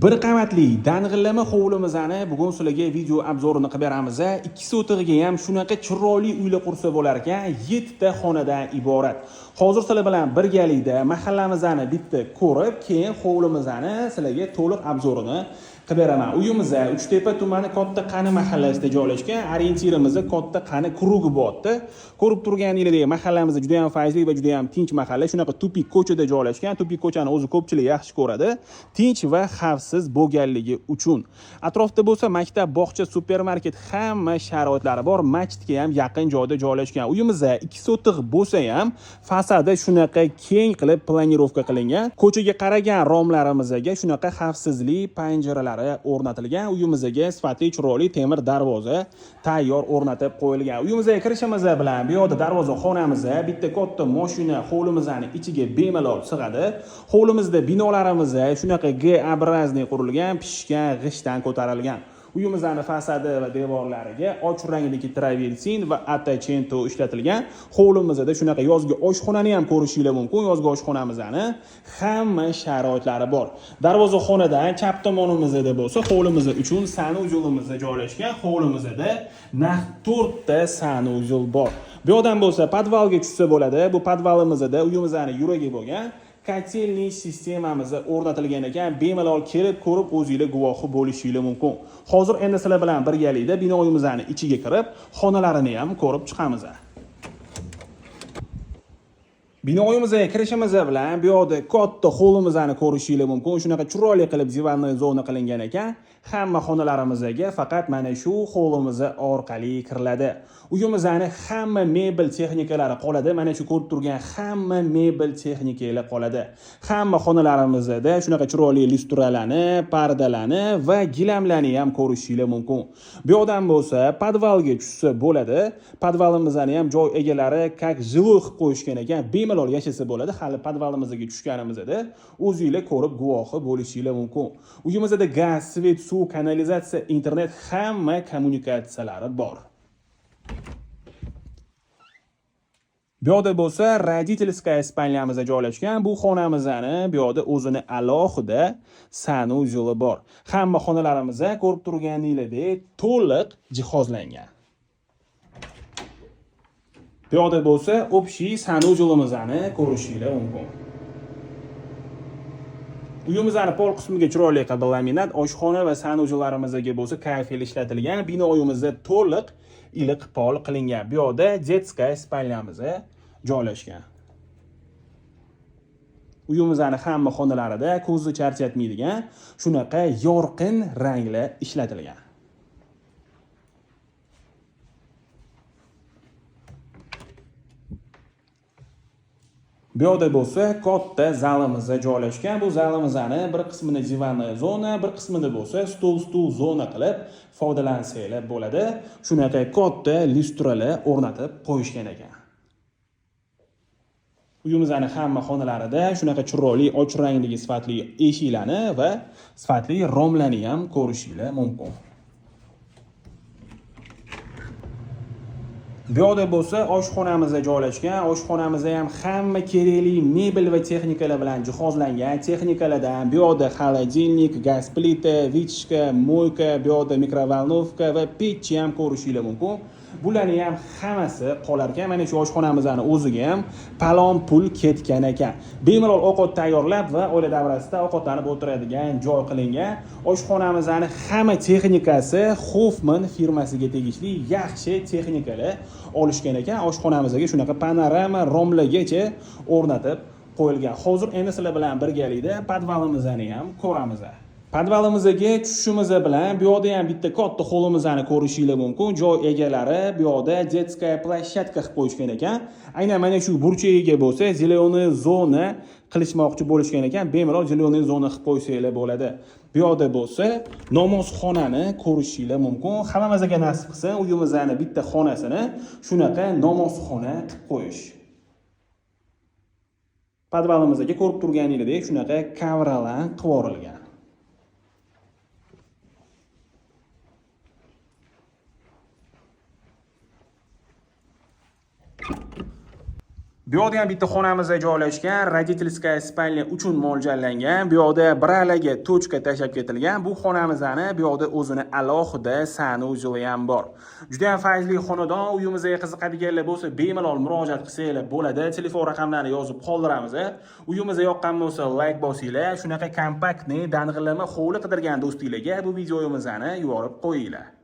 Bir qavatli dang'illama hovlimizni bugun sizlarga video obzorini qilib beramiz. 2 sotig'iga ham shunaqa chiroyli uylar qursa bo'lar ekan, 7 ta xonadan iborat. Hozir sizlar bilan birgalikda mahallamizni bitta ko'rib, keyin hovlimizni sizlarga to'liq obzorini qilib beraman. Uyimiz Uchtepa tumani Katta Qani mahallasida joylashgan. Orientirimiz Katta Qani Kurug'bodda. Ko'rib turganingizdek, mahallamiz juda ham fayzli va juda ham tinch mahalla. Shunaqa tupik ko'chada joylashgan. Tupik ko'chani o'zi ko'pchilik yaxshi ko'radi. Tinch va xavfsiz bo'lganligi uchun. Atrofda bo'lsa maktab, bog'cha, supermarket hamma sharoitlari bor. Masjidga ham yaqin joyda joylashgan. Uyimiz 2 sotiq bo'lsa ham fasadi shunaqa keng qilib planirovka qilingan. Ko'chaga qaragan romlarimizga shunaqa xavfsizlik panjaralar o'rnatilgan. Uyimizga sifatli chiroyli temir darvoza tayyor o'rnatib qo'yilgan. Uyimizga kirishimiz bilan bu yoqda darvoza xonamiz, bitta katta mashina hovlimizning ichiga bemalol sig'adi. Hovlimizda binolarimiz shunaqa G obrazli qurilgan, pishgan g'ishtdan ko'tarilgan. Uyimizning fasadi va devorlariga ochiq rangdagi travertin va attachento ishlatilgan. Hovlimizda shunaqa yozgi oshxonani ham ko'rishingiz mumkin. Yozgi oshxonamizni hamma sharoitlari bor. Darvoza xonadan chap tomonimizda bo'lsa, hovlimiz uchun sanuzelimiz joylashgan. Hovlimizda naq 4 ta sanuzel bor. Bu yoqdan bo'lsa, podvalga tushsa bo'ladi. Bu podvalimizda uyimizning yuragi bo'lgan kotelniy sistemamiz o'rnatilgan ekan. Bemalol kelib ko'rib o'zingiz guvohi bo'lishingiz mumkin. Hozir endi sizlar bilan birgalikda binoyimizning ichiga kirib, xonalarini ham ko'rib chiqamiz. Binoyimizga kirishimiz bilan bu yoqda katta hovlimizni ko'rishingiz mumkin. Shunaqa chiroyli qilib divanli zona qilingan ekan. Hamma xonalarimizga faqat mana shu hovlimiz orqali kiriladi. Uyimizning hamma mebel texnikalari qoladi. Mana shu ko'rib turgan hamma mebel texnikalari qoladi. Hamma xonalarimizda shunaqa chiroyli lyustralarni, pardalarni va gilamlarni ham ko'rishingiz mumkin. Bu yoqdan bo'lsa, podvalga tushsa bo'ladi. Podvalimizni ham joy egalari как жилой qilib qo'yishgan ekan. Bemalol yashasa bo'ladi. Hali podvalimizga tushganimizda o'zingiz ko'rib guvohi bo'lishingiz mumkin. Uyimizda gaz, svet, suv, kanalizatsiya, internet hamma kommunikatsiyalari bor. Bu yoqda bo'lsa, родительская spalnyamizda joylashgan. Bu xonamizni bu yoqda o'zini alohida sanuzeli bor. Hamma xonalarimiz ko'rib turganingizdek to'liq jihozlangan. Bu yoqda bo'lsa, общий sanuzelimizni ko'rishingiz mumkin. Uyimizning pol qismiga chiroyli qilib laminat, oshxona va sanuzellarimizga bo'lsa kafel ishlatilgan. Binoyimizda to'liq iliq pol qilingan. Bu yoqda детская spalnyamiz joylashgan. Uyimizning hamma xonalarida ko'zni charchatmaydigan shunaqa yorqin ranglar ishlatilgan. Bu yoqda bo'lsa, katta zalimiz joylashgan. Bu zalimizning bir qismini divanli zona, bir qismini bo'lsa stol zona qilib foydalansanglar bo'ladi. Shunaqa katta lyustralar o'rnatib qo'yishgan ekan. Uyimizning hamma xonalarida shunaqa chiroyli ochiq rangdagi sifatli eshiklarni va sifatli romlarni ham ko'rishingiz mumkin. Bu yoqda bo'lsa, oshxonamizda joylashgan. Oshxonamizda ham hamma kerakli mebel va texnikalar bilan jihozlangan. Texnikalardan bu yoqda xolodilnik, gaz plita, vichka, moyka, bu yoqda mikrovolnovka va pech ham ko'rishingiz mumkin. Bularning ham hammasi qolar ekan. Mana shu oshxonamizning o'ziga ham palon pul ketgan ekan. Bemalol ovqat tayyorlab va oila davrasida ovqatlanib o'tiradigan joy qilingan. Oshxonamizning hamma texnikasi Hoffman firmasiga tegishli yaxshi texnikalar olishgan ekan. Oshxonamizga shunaqa panorama romlargacha o'rnatib qo'yilgan. Hozir endi sizlar bilan birgalikda podvalimizni ham ko'ramiz. Podvalimizga tushishimiz bilan bu yoqda ham bitta katta hovlimizni ko'rishingiz mumkin. Joy egalari bu yoqda детская площадка qilib qo'yishgan ekan. Aynan mana shu burchagiga bo'lsa, zeleoniy zona qilishmoqchi bo'lishgan ekan. Bemalol zeleoniy zona qilib qo'ysanglar bo'ladi. Bu yoqda bo'lsa, namozxonani ko'rishingiz mumkin. Hammamizga nasib qilsa, uyimizning bitta xonasini shunaqa namozxona qilib qo'yish. Podvalimizga ko'rib turganingizdek shunaqa kavralar qilib o'rilgan. Bu Bu yoqda ham bitta xonamizda joylashgan, родительская spalnya uchun mo'ljallangan. Bu yoqda biralaga tochka tashab ketilgan. Bu xonamizni bu yoqda o'zini alohida sanuzel ham bor. Juda ham fayzli xonadon. Uyimizga qiziqadiganlar bo'lsa, bemalol murojaat qilsanglar bo'ladi. Telefon raqamlarini yozib qoldiramiz. Uyimizga yoqqan bo'lsa, like bosinglar. Shunaqa kompaktni, dang'illama hovli qidirgan do'stinglarga bu videomizni yuborib qo'yinglar.